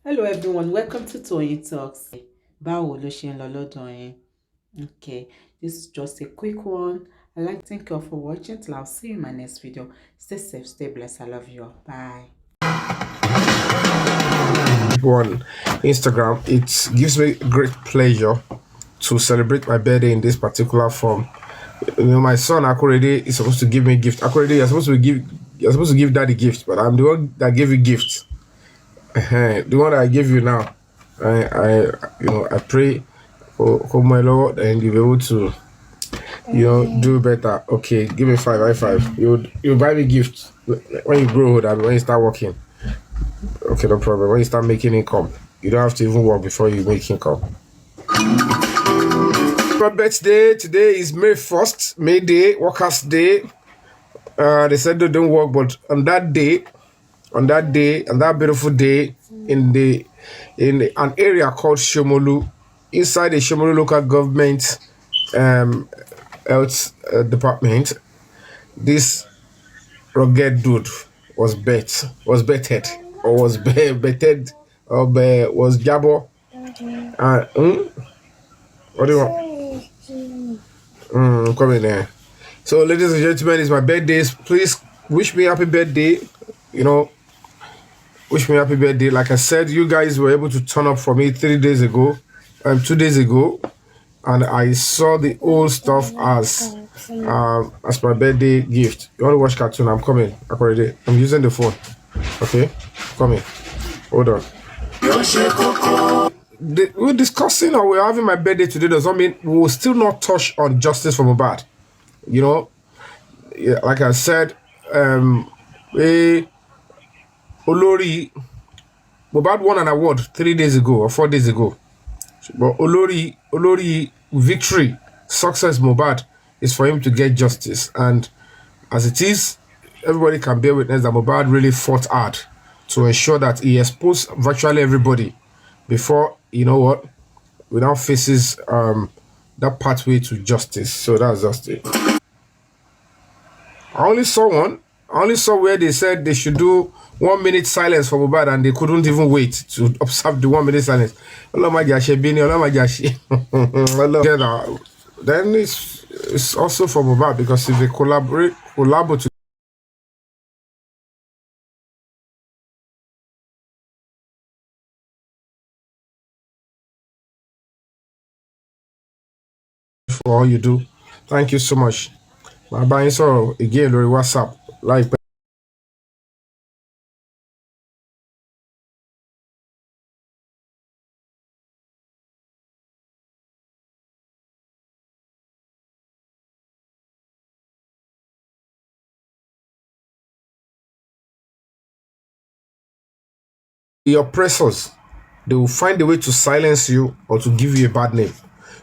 Hello everyone, welcome to Toyeen Talks. Báwo ló ṣe ń lọ lọ́dọ̀ yín? Okay, this is just a quick one. I'd like to thank you all for watching. Till I'll see you in my next video. Stay safe, stay blessed. I love you all. Bye. On Instagram, it gives me great pleasure to celebrate my birthday in this particular form. You know, my son Akorede is supposed to give me a gift. Akorede, you're supposed to give daddy gift, but I'm the one that gave you gift. The one that I gave you now. I pray for my Lord and you'll be able to, do better. Okay, give me high five. You buy me gift when you grow older, when you start working. Okay, no problem. When you start making income, you don't have to even work before you make income. My birthday today is May 1st, May Day, Workers' Day. They said they don't work, but on that beautiful day, in an area called Shomolu, inside the Shomolu local government health department, this rugged dude was betted was Jabo. What do you want? Come in there. So, ladies and gentlemen, it's my birthday. Please wish me happy birthday. Wish me happy birthday. Like I said, you guys were able to turn up for me 2 days ago, and I saw the old stuff as my birthday gift. You want to watch cartoon? I'm coming. I'm using the phone. Okay, coming. Hold on. We're discussing or we're having my birthday today does not mean we will still not touch on justice for Mohbad. Like I said, Olori Mohbad won an award 3 days ago or 4 days ago. But Olori victory, success Mohbad is for him to get justice. And as it is, everybody can bear witness that Mohbad really fought hard to ensure that he exposed virtually everybody before, we now faces that pathway to justice. So that's just it. I only saw where they said they should do 1 minute silence for Mohbad and they couldn't even wait to observe the 1 minute silence. Then it's also for Mohbad because if they collaborate for all you do. Thank you so much. My buying so again Lori WhatsApp. Like the oppressors, they will find a way to silence you or to give you a bad name.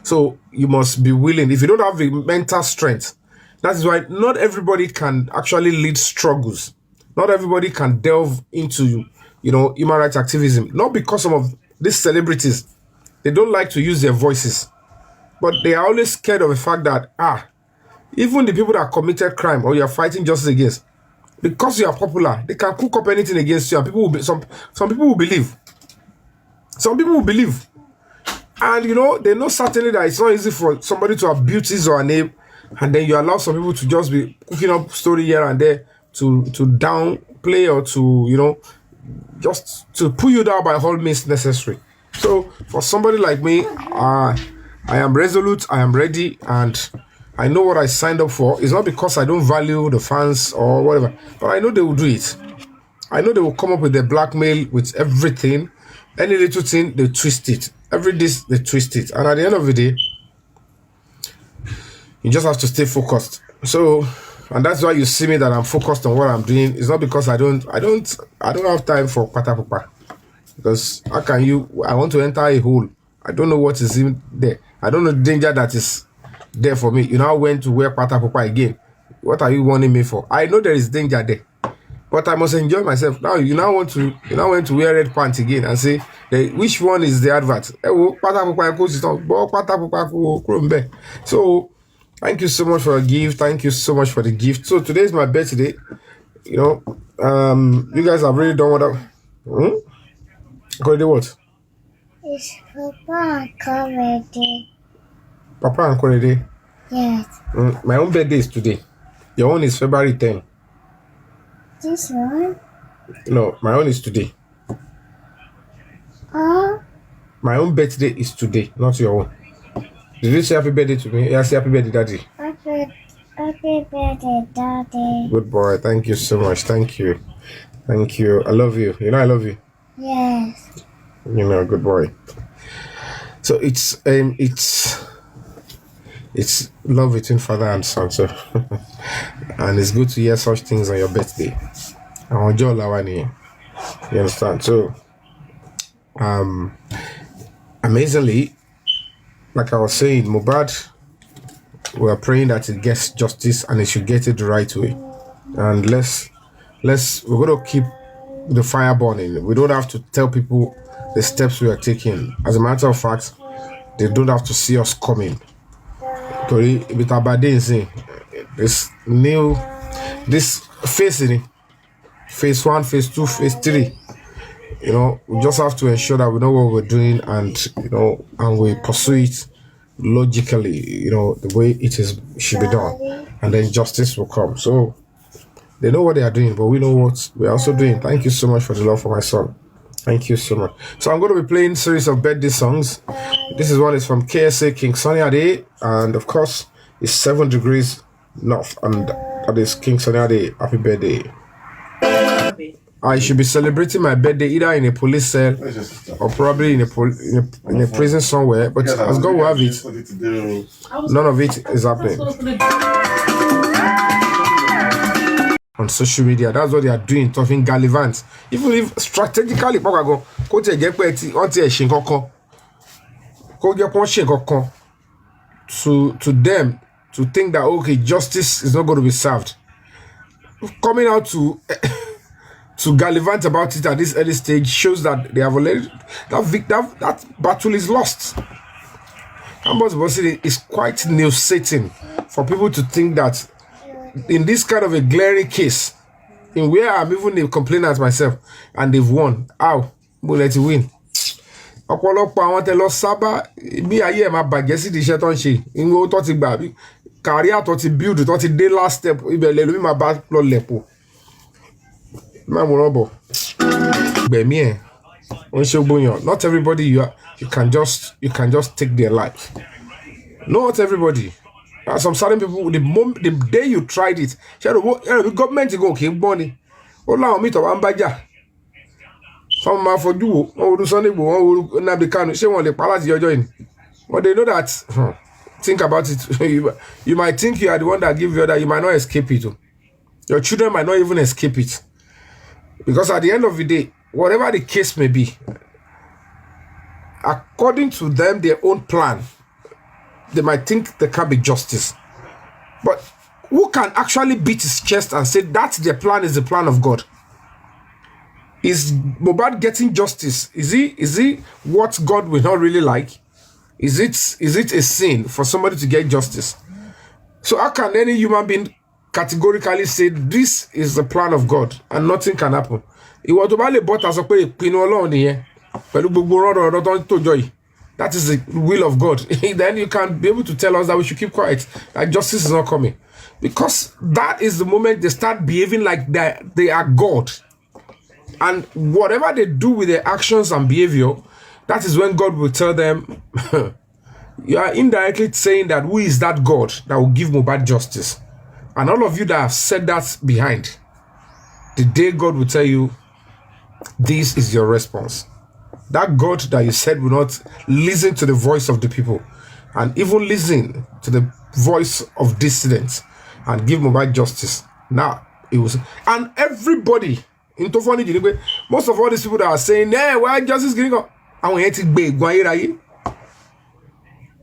So you must be willing. If you don't have the mental strength, that is why not everybody can actually lead struggles. Not everybody can delve into, human rights activism. Not because some of these celebrities, they don't like to use their voices. But they are always scared of the fact that, even the people that committed crime or you're fighting justice against, because you are popular, they can cook up anything against you, and people will be, some people will believe. Some people will believe. And they know certainly that it's not easy for somebody to abuse his or her name, and then you allow some people to just be cooking up story here and there to downplay or to just to pull you down by all means necessary. So for somebody like me, I am resolute, I am ready, and I know what I signed up for. It's not because I don't value the fans or whatever, but I know they will do it. I know they will come up with their blackmail, with everything. Any little thing, they twist it. Every day, they twist it. And at the end of the day, you just have to stay focused. So, and that's why you see me that I'm focused on what I'm doing. It's not because I don't have time for pata. Because how can I want to enter a hole. I don't know what is in there. I don't know the danger that is there for me. You now went to wear pata again. What are you warning me for? I know there is danger there. But I must enjoy myself. Now you want to wear red pants again and say which one is the advert? So thank you so much for the gift. Thank you so much for the gift. So today is my birthday. You guys have really done what Korede what? It's Papa and Corredy. Papa and Korede. Yes. My own birthday is today. Your own is February 10. This one? No, my own is today. Oh. My own birthday is today, not your own. Did you say happy birthday to me? Yeah, say happy birthday, Daddy. Happy birthday, Daddy. Good boy. Thank you so much. Thank you. Thank you. I love you. You know I love you. Yes. You know, good boy. So it's love between father and son. So and it's good to hear such things on your birthday. And on Lawani. You understand? So amazingly, like I was saying, Mohbad, we are praying that it gets justice and it should get it the right way. And we're gonna keep the fire burning. We don't have to tell people the steps we are taking. As a matter of fact, they don't have to see us coming. This phase 1, phase 2, phase 3. You know, we just have to ensure that we know what we're doing, and and we pursue it logically, the way should be done, and then justice will come. So they know what they are doing, but we know what we're also doing. Thank you so much for the love for my son. Thank you so much. So I'm going to be playing a series of birthday songs. This one is from KSA King Sunny Ade, and of course it's 7 degrees north, and that is King Sunny Ade. Happy birthday. I should be celebrating my birthday either in a police cell or probably in a prison somewhere, but as God will have it, none of it is happening. On social media, that's what they are doing, talking gallivant. Even if strategically, to them to think that okay, justice is not going to be served. Coming out to gallivant about it at this early stage shows that they have already that battle is lost. It's quite nauseating for people to think that in this kind of a glaring case, in where I'm even a complainant myself, and they've won. How? We'll let you win. Ọ̀pọ̀lọpọ̀ àwọn tẹ́ lọ sábà bí ayé ẹ̀ máa bàjẹ́ sí iṣẹ́ tó ń ṣe ìwé tó ti gbà bí career tó ti build tó ti dé last step ibẹ̀ lẹ́nu mi máa bá lọ lẹ̀pọ̀. Not everybody you can just take their life. Not everybody. Some certain people, the day you tried it, the government is going to keep money. Some man for you, do Sunday, but they know that. Think about it. You might think you are the one that give you that, you might not escape it. Your children might not even escape it. Because at the end of the day, whatever the case may be, according to them, their own plan, they might think there can be justice. But who can actually beat his chest and say that their plan is the plan of God? Is Mohbad getting justice? Is he what God will not really like? Is it a sin for somebody to get justice? So how can any human being categorically say this is the plan of God and nothing can happen? That is the will of God. Then you can be able to tell us that we should keep quiet, that justice is not coming. Because that is the moment they start behaving like they are God. And whatever they do with their actions and behavior, that is when God will tell them, you are indirectly saying that who is that God that will give Mohbad justice? And all of you that have said that behind, the day God will tell you, this is your response. That God that you said will not listen to the voice of the people and even listen to the voice of dissidents and give Mohbad justice. Now, it was, and everybody, most of all these people that are saying, hey, why justice getting up?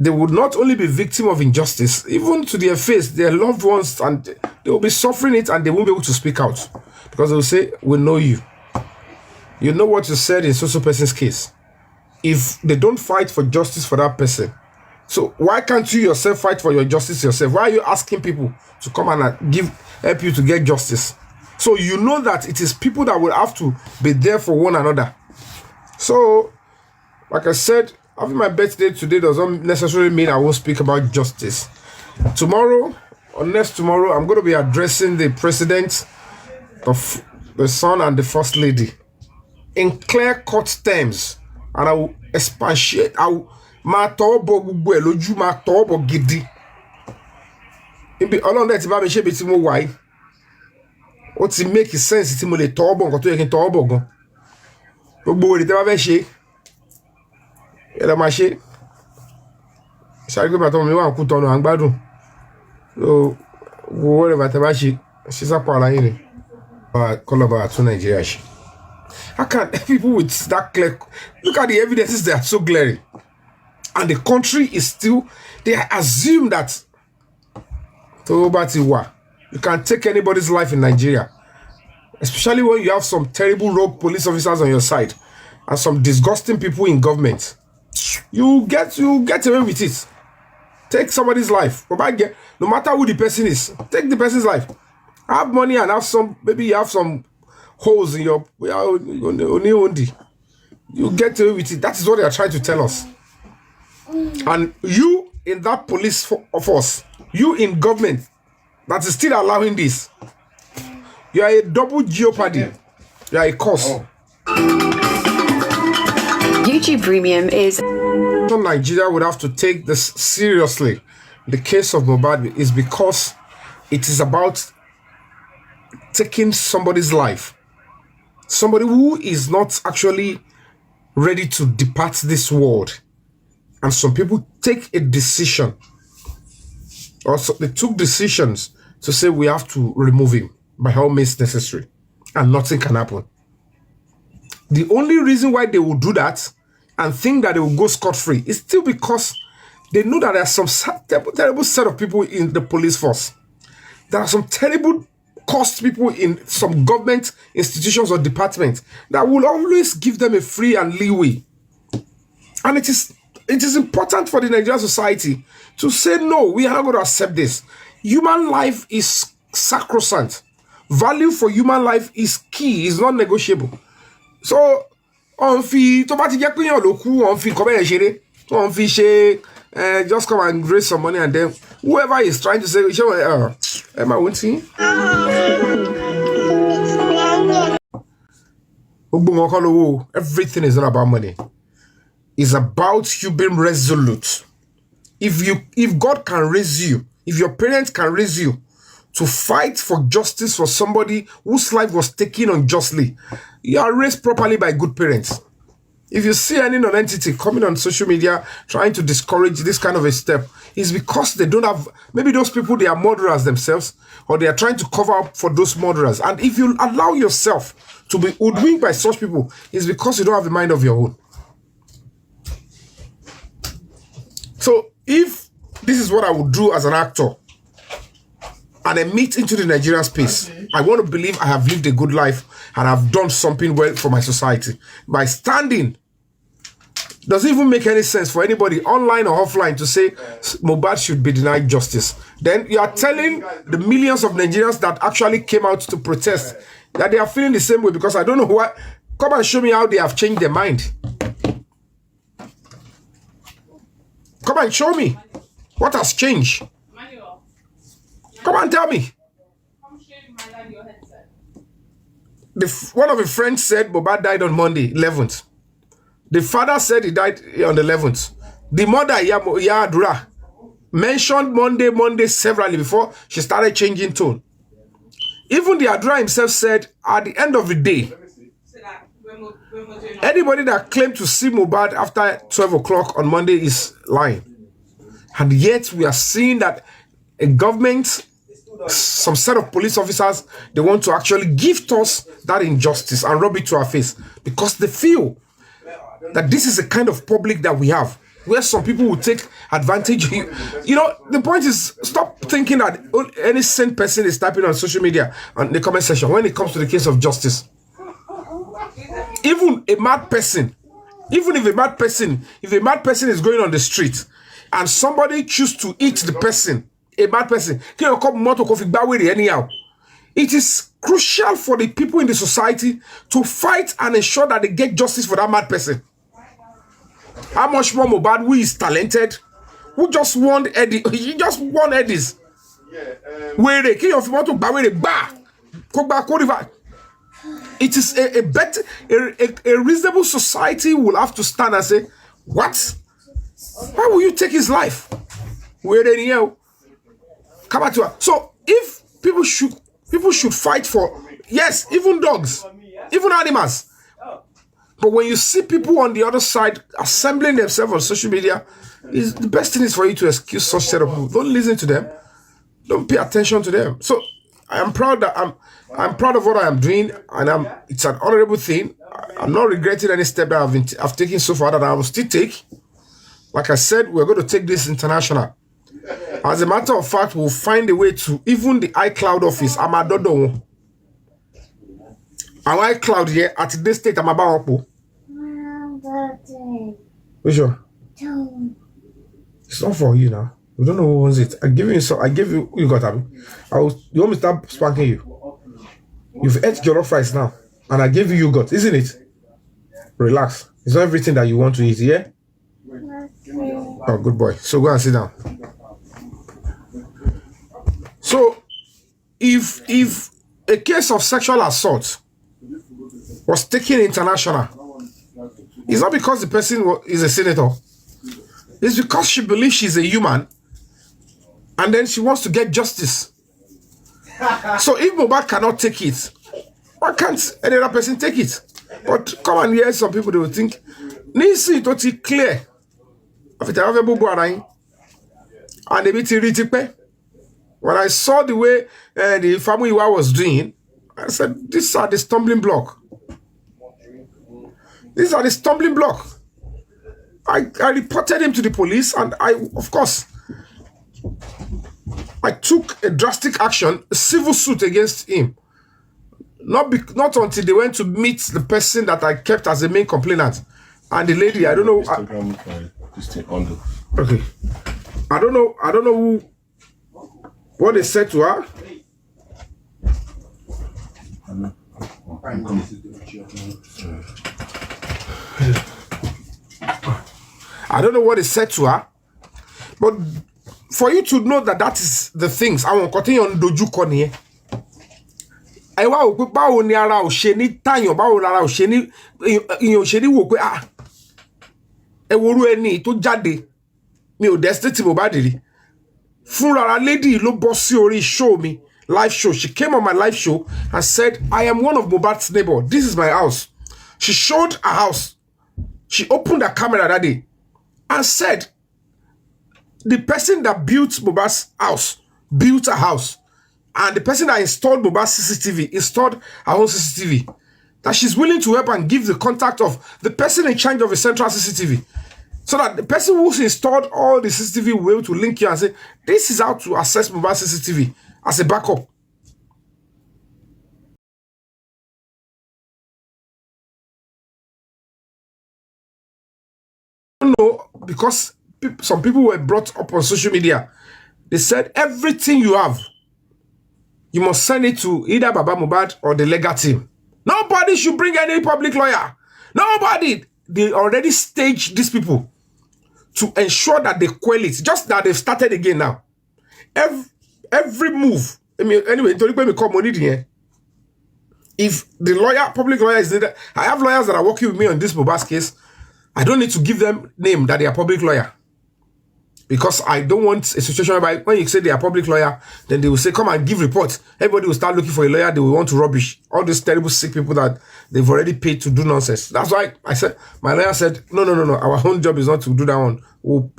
They would not only be victim of injustice, even to their face, their loved ones, and they will be suffering it and they won't be able to speak out. Because they will say, we know you. You know what you said in so person's case. If they don't fight for justice for that person, so why can't you yourself fight for your justice yourself? Why are you asking people to come and help you to get justice? So you know that it is people that will have to be there for one another. So, like I said, having my birthday today doesn't necessarily mean I won't speak about justice. Tomorrow, or next tomorrow, I'm going to be addressing the president, the son, and the first lady in clear-cut terms. And I will expatiate. I will gidi. Ibi Ọlọ́run dẹ̀ ti bá mi ṣe bí tí mo wà yìí. Ó ti make sense tí mo lè tọwọ́ bọ̀ nǹkan tó yẹ kí n tọwọ́ bọ̀ gan. Gbogbo èrè tẹ́ bá fẹ́ ṣe. Ẹ lọ máa ṣe. Ṣáà gbé bàtọ́ mi wà ń kú tọ́nu à ń gbádùn. So wo whatever tẹ́ bá ṣe sápò ara yín ni. Kọ́lọ̀ bá tún Nàìjíríà ṣe. How can people with that clear look at the evidences, they are so glaring. And the country is still, they assume that you can take anybody's life in Nigeria, especially when you have some terrible rogue police officers on your side and some disgusting people in government. You get away with it. Take somebody's life. No matter who the person is, take the person's life. Have money and have some, maybe you have some holes in your you get away with it. That is what they are trying to tell us. And you in that police force, you in government that is still allowing this, you are a double jeopardy. You are a cause. YouTube Premium is... Nigeria would have to take this seriously. The case of Mohbad is because it is about taking somebody's life. Somebody who is not actually ready to depart this world. And some people take a decision. Also, they took decisions to say we have to remove him by all means necessary. And nothing can happen. The only reason why they will do that and think that they will go scot-free is still because they know that there are some terrible set of people in the police force. There are some terrible cost people in some government institutions or departments that will always give them a free and leeway. And it is important for the Nigerian society to say, no, we are not going to accept this. Human life is sacrosanct. Value for human life is key, is not negotiable. So, just come and raise some money and then whoever is trying to say, am I wanting? Everything is not about money. It's about you being resolute. If God can raise you, if your parents can raise you to fight for justice for somebody whose life was taken unjustly, you are raised properly by good parents. If you see any non-entity coming on social media trying to discourage this kind of a step, it's because they don't have, maybe those people, they are murderers themselves, or they are trying to cover up for those murderers. And if you allow yourself to be hoodwinked by such people, it's because you don't have a mind of your own. So if this is what I would do as an actor, and I meet into the Nigerian space, I want to believe I have lived a good life and I've done something well for my society. By standing, does it even make any sense for anybody online or offline to say Mohbad should be denied justice? Then you are telling the millions of Nigerians that actually came out to protest that they are feeling the same way, because I don't know why. Come and show me how they have changed their mind. Come and show me what has changed. Come and tell me. One of the friends said Mohbad died on Monday, 11th. The father said he died on the 11th. The mother, Yadura, mentioned Monday severally before she started changing tone. Even the Adura himself said at the end of the day, anybody that claimed to see Mohbad after 12 o'clock on Monday is lying. And yet we are seeing that a government, some set of police officers, they want to actually gift us that injustice and rub it to our face, because they feel that this is the kind of public that we have, where some people will take advantage. You know, the point is, stop thinking that any sane person is typing on social media and the comment section when it comes to the case of justice. Even a mad person, if a mad person is going on the street and somebody choose to eat the person, a bad person, anyhow, it is crucial for the people in the society to fight and ensure that they get justice for that mad person. How much more Mohbad, who is talented, who just won Eddie, he just won Eddie's. Where they kill you want to buy where they buy. It is a better, a reasonable society will have to stand and say, what? Why will you take his life? Where they yell? Come back to her. So if people should fight for, yes, even dogs, even animals. But when you see people on the other side assembling themselves on social media, the best thing is for you to excuse such set of people. Don't listen to them. Don't pay attention to them. So I am proud that I'm proud of what I am doing, and it's an honorable thing. I'm not regretting any step that I've taken so far that I will still take. Like I said, we're going to take this international. As a matter of fact, we'll find a way to even the iCloud office. I'm a dodo. Our iCloud here at this state, I'm about. Which one? It's not for you now. We don't know who owns it. I give you so. I give you. You got Abby. You want me to start spanking you? You've ate jollof rice now, and I gave you yogurt, isn't it? Relax. It's not everything that you want to eat, yeah? Oh, good boy. So go and sit down. So, if a case of sexual assault was taken international, it's not because the person is a senator. It's because she believes she's a human, and then she wants to get justice. So if Mohbad cannot take it, why can't any other person take it? But come and hear some people, they will think, Nisi totally clear. And when I saw the way the family was doing, I said, these are the stumbling block. These are the stumbling block. I reported him to the police, and of course, I took a drastic action, a civil suit against him. Not until they went to meet the person that I kept as the main complainant. And the lady, I don't know. Okay. I don't know what they said to her. I don't know what they said to her. But for you to know that is the things, I won't continue on doju koni. I wa wo báwo ni ara o ṣe ní tayan, báwo ara o ṣe ní iyan ṣe ní wò pé ẹ woru ẹni tó jáde mi ò destiny Mohbad rí. Fúnra lady ló bọ́ sí orí show mi, live show. She came on my live show and said, I am one of Mohbad's neighbor. This is my house. She showed her house. She opened her camera that day and said, the person that built Mohbad's house built a house. And the person that installed Mohbad's CCTV installed her own CCTV. That she's willing to help and give the contact of the person in charge of the central CCTV. So that the person who's installed all the CCTV will be able to link you and say, this is how to access Mohbad's CCTV as a backup. No, because some people were brought up on social media. They said everything you have, you must send it to either Baba Mohbad or the legal team. Nobody should bring any public lawyer. Nobody. They already staged these people to ensure that they quell it. Just that they've started again now. Every move. I mean, anyway, if the public lawyer is needed, I have lawyers that are working with me on this Mohbad's case. I don't need to give them name that they are public lawyer. Because I don't want a situation whereby when you say they are public lawyer, then they will say, come and give report. Everybody will start looking for a lawyer. They will want to rubbish all these terrible sick people that they've already paid to do nonsense. That's why I said, my lawyer said, no. Our own job is not to do that one.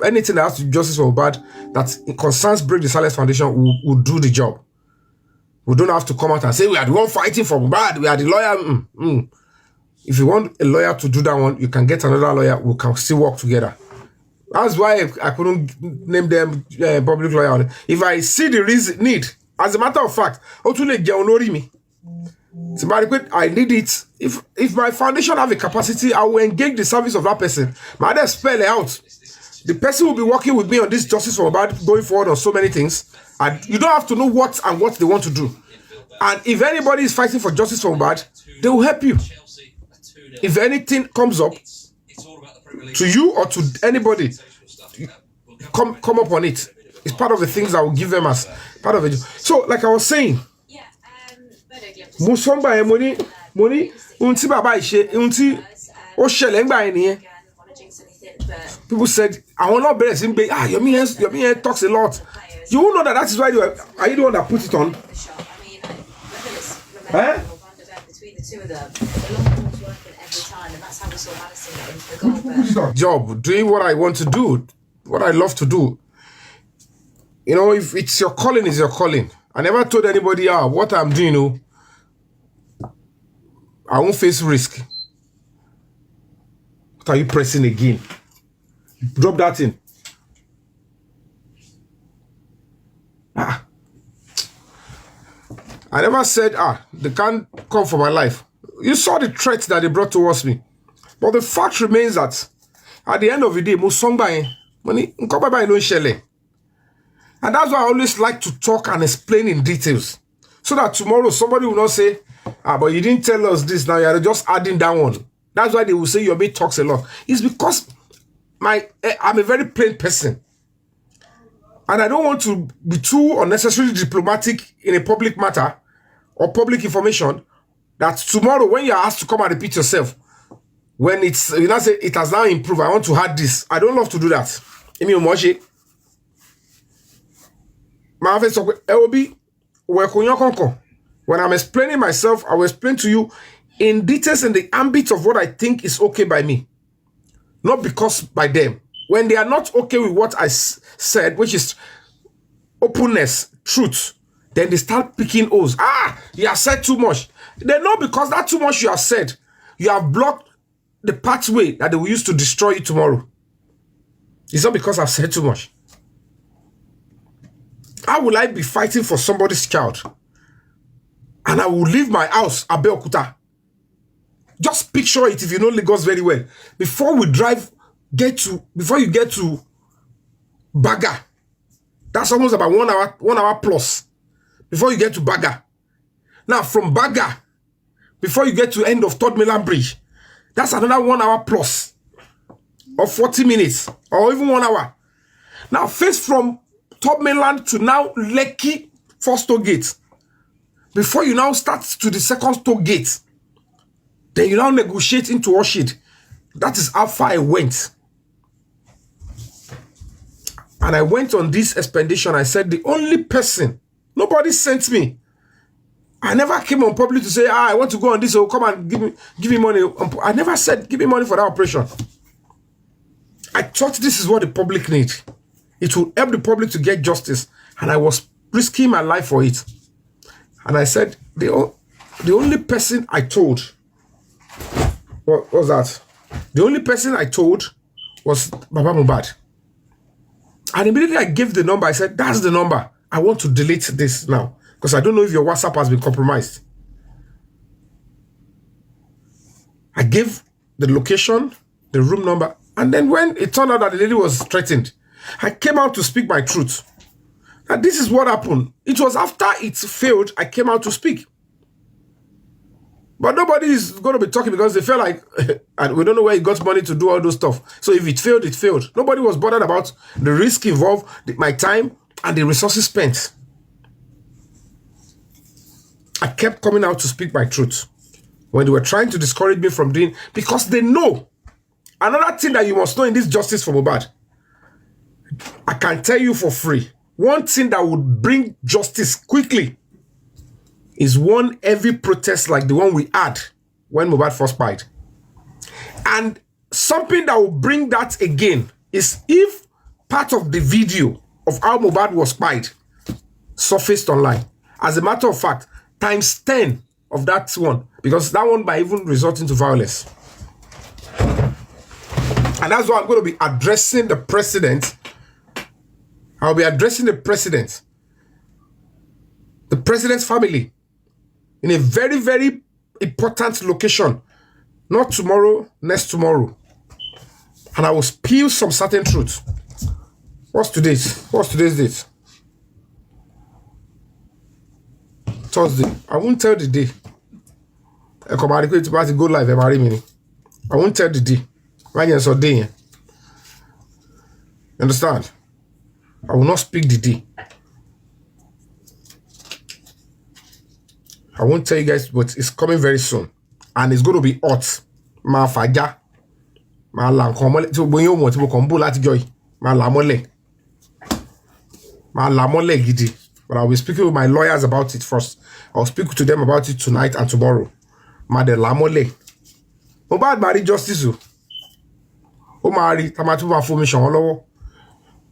Anything that has to do justice for Mohbad that concerns Break the Silence Foundation will do the job. We don't have to come out and say, we are the one fighting for Mohbad. We are the lawyer. If you want a lawyer to do that one, you can get another lawyer. We can still work together. That's why I couldn't name them public lawyer. If I see the need, as a matter of fact, I need it. If my foundation have a capacity, I will engage the service of that person. My other spell it out. The person will be working with me on this justice for Mohbad going forward on so many things. And you don't have to know what they want to do. And if anybody is fighting for justice for Mohbad, they will help you. If anything comes up to you or to anybody, come up on it. It's part of the things I will give them as part of it. So, like I was saying, Musomba money, unti baba ishe, unti o shele ngba eniye. People said, I will not bear him. Yomi talks a lot. You know that is why are you the one that put it on? Job, doing what I want to do, what I love to do. You know, if it's your calling, it's your calling. I never told anybody, what I'm doing, I won't face risk. What are you pressing again? Drop that in. I never said, they can't come for my life. You saw the threat that they brought towards me. But the fact remains that at the end of the day, money, and that's why I always like to talk and explain in details. So that tomorrow somebody will not say, but you didn't tell us this, now you're just adding that one. That's why they will say Yomi talks a lot. It's because I'm a very plain person. And I don't want to be too unnecessarily diplomatic in a public matter or public information that tomorrow when you're asked to come and repeat yourself, when it's, you know, say it has now improved, I want to add this. I don't love to do that. When I'm explaining myself, I will explain to you in details in the ambit of what I think is okay by me. Not because by them. When they are not okay with what I said, which is openness, truth, then they start picking O's. You have said too much. They know because that too much you have said, you have blocked the pathway that they will use to destroy you tomorrow. It's not because I've said too much. How will I be fighting for somebody's child? And I will leave my house, Abeokuta. Just picture it if you know Lagos very well. Before you get to Baga, that's almost about 1 hour plus before you get to Baga. Now from Baga, before you get to end of Third Mainland Bridge, that's another 1 hour plus or 40 minutes or even 1 hour. Now face from Third Mainland to now Lekki first toll gate. Before you now start to the second toll gate, then you now negotiate into Orchid. That is how far I went. And I went on this expedition. I said, the only person, nobody sent me. I never came on public to say, I want to go on this, or come and give me money. I never said, give me money for that operation. I thought this is what the public need. It will help the public to get justice. And I was risking my life for it. And I said, the only person I told, what was that? The only person I told was Baba Mohbad. And immediately I gave the number. I said, that's the number. I want to delete this now. Because I don't know if your WhatsApp has been compromised. I gave the location, the room number. And then when it turned out that the lady was threatened, I came out to speak my truth. And this is what happened. It was after it failed, I came out to speak. But nobody is going to be talking because they felt like, and we don't know where he got money to do all those stuff. So if it failed, it failed. Nobody was bothered about the risk involved, my time, and the resources spent. I kept coming out to speak my truth. When they were trying to discourage me from doing, because they know. Another thing that you must know in this justice for Mohbad, I can tell you for free, one thing that would bring justice quickly is one heavy protest like the one we had when Mohbad first died. And something that will bring that again is if part of the video of how Mohbad was spied surfaced online. As a matter of fact, times 10 of that one, because that one might even result into violence. And that's why I'm going to be addressing the president. I'll be addressing the president's family in a very, very important location. Not tomorrow, next tomorrow. And I will spill some certain truth. What's today's date? Thursday. I won't tell the day. I come out to go live every minute. I won't tell the day. When you're so day. Understand? I will not speak the day. I won't tell you guys, but it's coming very soon. And it's going to be hot. Ma Faaja. Ma la nkan mole. So when you want to come lati joy. Ma la mole. Ma la mole gidi. But I'll be speaking with my lawyers about it first. I'll speak to them about it tonight and tomorrow. Ma de la mole. Mohbad marry justice. O marry tamatu ma formation lowo.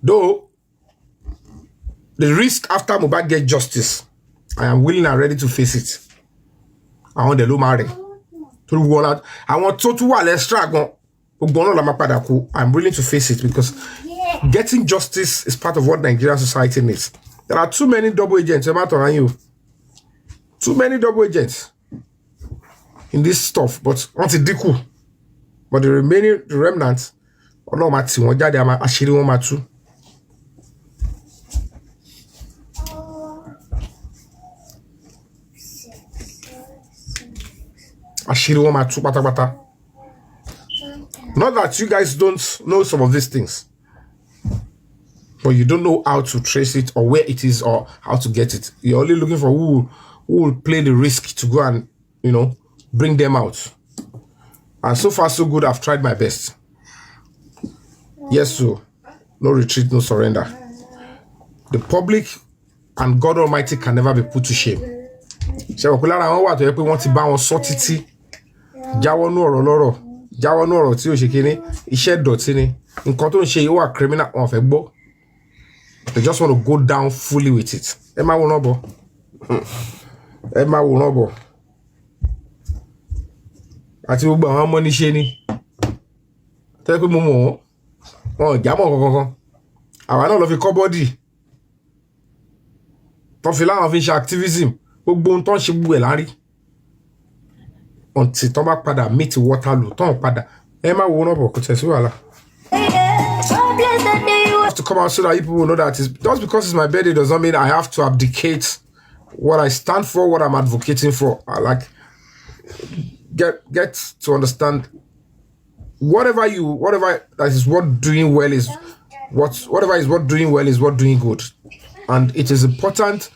Though the risk after Mohbad get justice, I am willing and ready to face it. I want the low marry. I want to wale extra gon. I'm willing to face it because getting justice is part of what Nigerian society needs. There are too many double agents. Too many double agents in this stuff, but once it cool. But the remnants, no matter what they are actually one matter. Not that you guys don't know some of these things, but you don't know how to trace it or where it is or how to get it. You're only looking for who will play the risk to go and, bring them out. And so far, so good. I've tried my best. Yes, so no retreat, no surrender. The public and God Almighty can never be put to shame. So, want to buy on sortity. Jáwọ́ nú ọ̀rọ̀ lọ́rọ̀, jáwọ́ nú ọ̀rọ̀ tí ó ṣe kíní, iṣẹ́ dọ̀tí ni. Nǹkan tó ń ṣe ìwà criminal wọn fẹ́ gbọ́. They just want to go down fully with it. Ẹ máa wòran bọ̀. Ẹ máa wòran bọ̀. Àti gbogbo àwọn ọmọ níṣe ni. Tẹ́ pé mo mọ̀ wọ́n. Wọn ò jámọ́ kankan. Àwa náà lọ fi kọ́ bọ́dì. Tọ́ fi láwọn fi ṣe activism. Gbogbo ohun tó ń ṣe gbogbo ẹ̀ lárí. Until tó bá padà meet Waterloo, tó ń padà. Ẹ máa wòran bọ̀ kò tẹ̀ sí wàhálà. To come out so that people will know that just because it's my birthday does not mean I have to abdicate what I stand for, what I'm advocating for. I like get to understand whatever that is what doing well is whatever is what doing well is what doing good. And it is important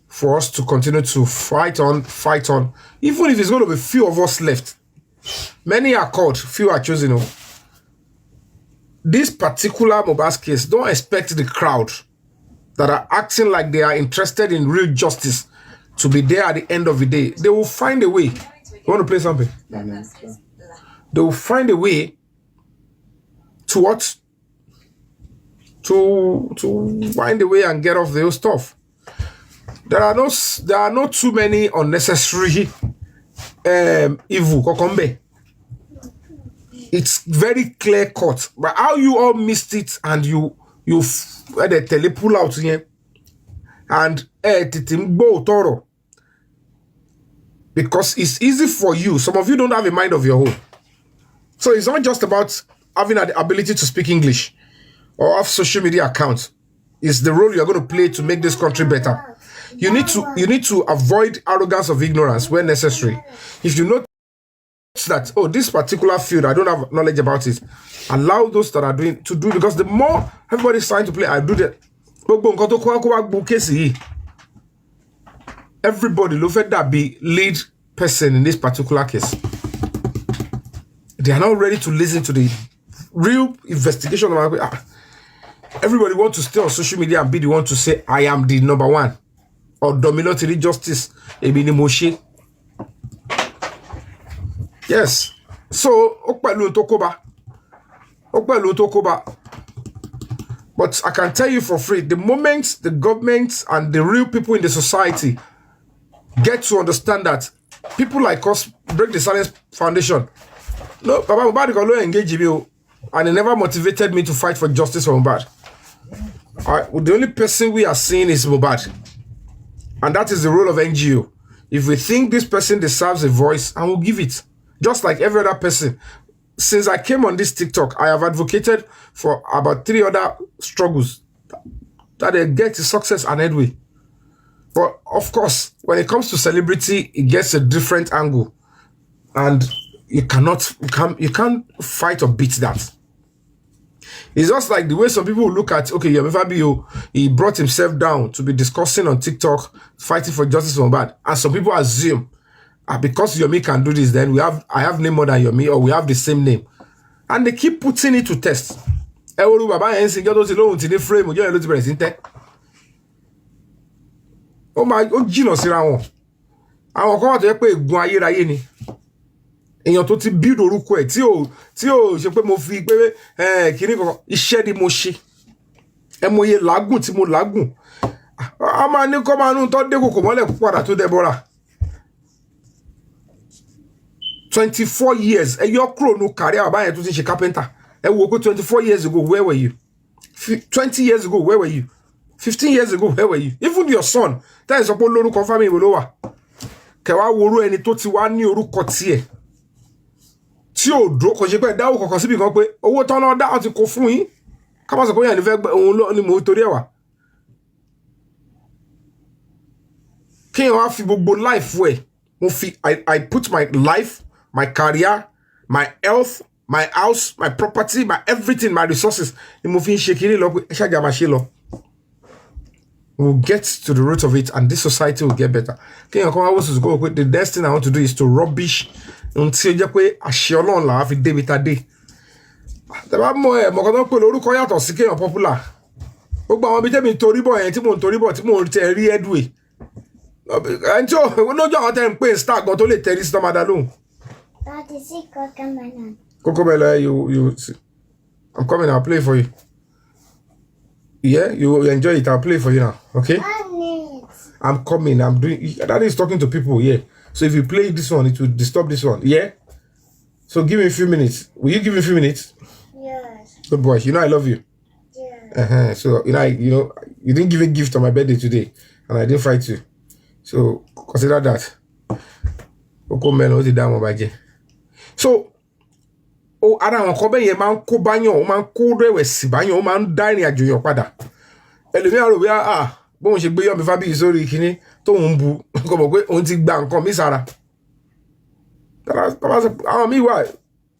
for us to continue to fight on, even if it's going to be few of us left. Many are called, few are chosen. This particular Mohbad case, don't expect the crowd that are acting like they are interested in real justice to be there at the end of the day. They will find a way. You want to play something? They will find a way to what? To find a way and get off the whole stuff. There are not too many unnecessary evil kokombe. It's very clear cut. But how you all missed it and you had a tele pull out here and toro. Because it's easy for you. Some of you don't have a mind of your own. So it's not just about having the ability to speak English or have social media accounts. It's the role you're going to play to make this country better. You need to avoid arrogance of ignorance where necessary. If you know that, this particular field, I don't have knowledge about it, allow those that are doing to do, because the more everybody's trying to play, I do that. Everybody look at that be lead person in this particular case. They are not ready to listen to the real investigation. Everybody wants to stay on social media and be the one to say, I am the number one. Or dominatory justice. Yes. So, but I can tell you for free, the moment the government and the real people in the society get to understand that people like us break the silence foundation. No, Papa Mohbad got no engage me, and it never motivated me to fight for justice for Mohbad. The only person we are seeing is Mohbad. And that is the role of NGO. If we think this person deserves a voice, I will give it. Just like every other person. Since I came on this TikTok, I have advocated for about 3 other struggles that they get to success and headway. But of course, when it comes to celebrity, it gets a different angle, and you can't fight or beat that. It's just like the way some people look at, okay, Yomi Fabiyi, he brought himself down to be discussing on TikTok, fighting for justice for Mohbad, and some people assume, because Yomi can do this, then I have name more than Yomi, or we have the same name, and they keep putting it to test. Oh my, ó jìnnà síra wọn. Àwọn kan wà tó yẹ pé ègún ayérayé ni. Èèyàn tó ti build orúkọ ẹ̀ tí ò ṣe pé mo fi pé kíní kankan iṣẹ́ ni mo ṣe. Ẹ mọ iye làágùn tí mo làágùn. A máa ní kọ́ máa nú tó dé kòkò mọ́lẹ̀ kó padà tó Deborah. 24 years. Ẹ yọ kúrò nú career bàbá yẹn tó ti ṣe carpenter. Ẹ wo pé 24 years ago, where were you? 20 years ago, where were you? 15 years ago, where were you? Even your son, that is upon lórúkọ family wo ló wà. Kẹwàá worú ẹni tó ti wá ní orúkọ tiẹ̀. Tí ò dúró kò ṣe pé dáwó kọ̀ọ̀kan síbi kan pé owó tán náà dá àti kò fún yín. Ká má sọ pé yẹn ní fẹ́ òun lọ ni mo torí ẹ̀ wá. Kí n wá fi gbogbo life ẹ̀. Mo fi I put my life, my career, my health, my house, my property, my everything, my resources. Ni mo fi ń ṣe kiri lọ pé ẹ ṣáàjà máa ṣe lọ. We'll get to the root of it, and this society will get better. Can you come out to go with the next thing I want to do is to rubbish until you pay a shalom la fi David day. The more mo pé lórúkọ yàtọ̀ sí kéèyàn popular. Gbogbo àwọn bí tèmi torí bọ̀ yẹn tí mo ń torí bọ̀ tí mo ń tẹ rí headway. And so lójú àwọn tẹ́ ń pè star gan tó lè tẹrí sí tọ́mọdá lóhùn. That is it, Cocomelon. Cocomelon, you I'm coming, I'll play for you. Yeah, you enjoy it. I'll play for you now. Okay? I'm coming. I'm doing. Daddy is talking to people. Yeah. So if you play this one, it will disturb this one. Yeah. So give me a few minutes. Will you give me a few minutes? Yes. Good boy. You know I love you. Yeah. So you didn't give a gift on my birthday today, and I didn't fight you. So consider that. So. Ara àwọn kan bẹ́ẹ̀ yẹn máa ń kó báyàn, ó máa ń kó rẹ̀wẹ̀sì báyàn, ó máa ń dá ìrìn àjò yàn padà. Ẹlòmíràn rò bí bóun ṣe gbé Yomi Fabiyi sórí kíní tóun bu kò mọ̀ pé òun ti gba nǹkan mí sára. Àwọn míì wà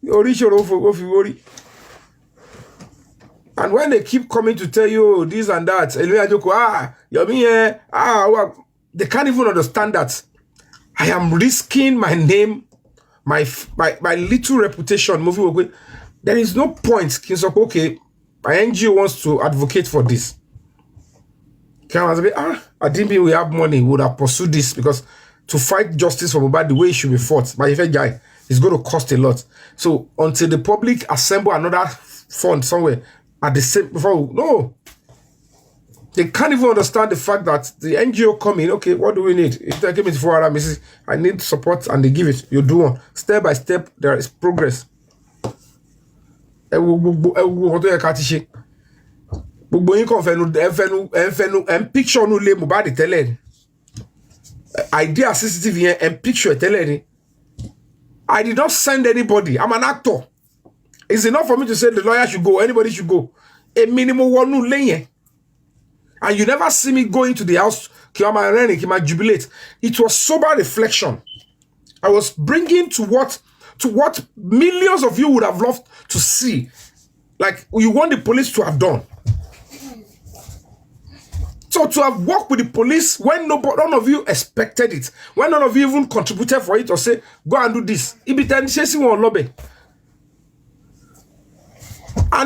oríṣiríṣi ó fi wórí. And when they keep coming to tell you this and that, ẹlòmíràn jókòó Yomi yẹn they can't even understand that I am risking my name. My little reputation moving away. There is no point. Okay, my NGO wants to advocate for this. Can I say, I didn't think we have money, we would have pursued this because to fight justice for Mohbad the way it should be fought by a guy is going to cost a lot. So until the public assemble another fund somewhere at the same no. They can't even understand the fact that the NGO come in, okay, what do we need? If they give me 4 hours, I need support, and they give it. You do one. Step by step, there is progress. Picture no le Mohbad tẹ́lẹ̀. Idea CCTV and picture tẹ́lẹ̀. I did not send anybody. I'm an actor. It's enough for me to say the lawyer should go, anybody should go. A minimum one no lane. And you never see me go into the house, jubilate. It was sober reflection. I was bringing to what millions of you would have loved to see. Like you want the police to have done. So to have worked with the police when none of you expected it, when none of you even contributed for it or say, go and do this. And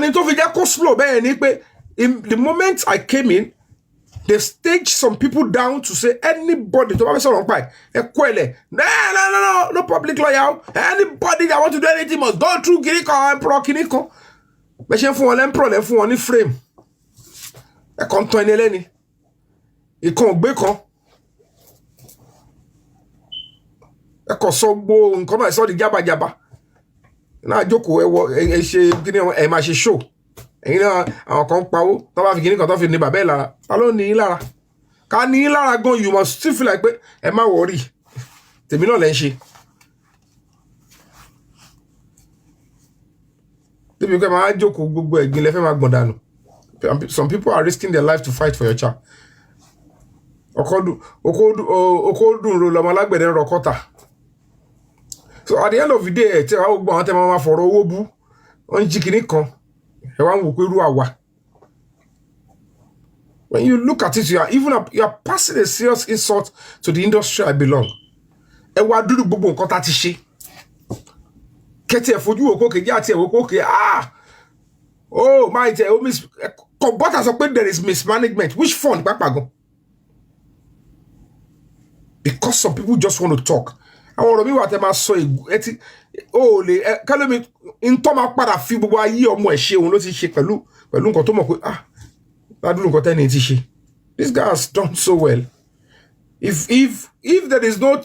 it slow. In the moment I came in, they staged some people down to say anybody to no public lawyer. Anybody that want to do anything must go through Kiriko and Pro Kiniko. But she for one pro for one frame. A contoineleni. It can't be con. A cosobo and come I saw the Jabba. Now Joko she show. You know, our compound, don't have getting cut off in the Babella. Alone, Nilara. Can Nilara go? You must still feel like, am I worry? The Mino Lenshi. Some people are risking their life to fight for your child. Okodun ro lọmọ alágbẹ̀dẹ rọkọta. So at the end of the day, tell how go on mama for owo bu. On jikini kan. E wa wo pe ru awa. When you look at it, you are passing a serious insult to the industry I belong. E wa dudu gbogbo nǹkan tá ti ṣe. Kete e fojú oko ke ja ti e wo ke oh my dear, oh miss but as there is mismanagement. Which fund papago? Because some people just want to talk. I want to be what am I so oh le kalo mi nto ma padà fi gbogbo ayé ọmọ ẹ ṣe òun ló ti ṣe pẹ̀lú nǹkan tó mọ̀ pé ládùn nǹkan tẹ́ni ti ṣe. This guy has done so well. If there is no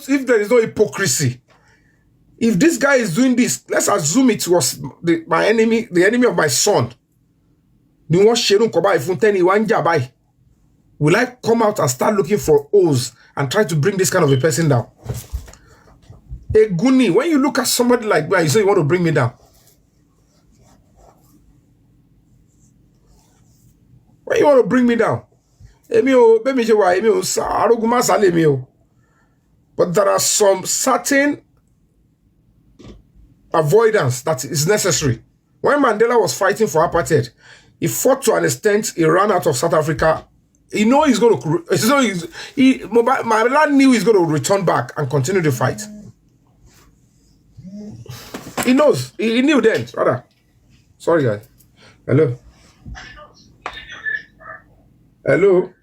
hypocrisy, if this guy is doing this, let's assume it was the enemy of my son. Ni wọ́n ṣe irú nǹkan báyìí fún tẹ́ni wá ń jà báyìí. Will I come out and start looking for O's and try to bring this kind of a person down? A Guni, when you look at somebody like me, you say you want to bring me down. When you want to bring me down? But there are some certain avoidance that is necessary. When Mandela was fighting for apartheid, he fought to an extent, he ran out of South Africa. He know he's going to, Mandela knew he's going to return back and continue the fight. He knows. He knew then, rather. Sorry, guys. Hello. Hello.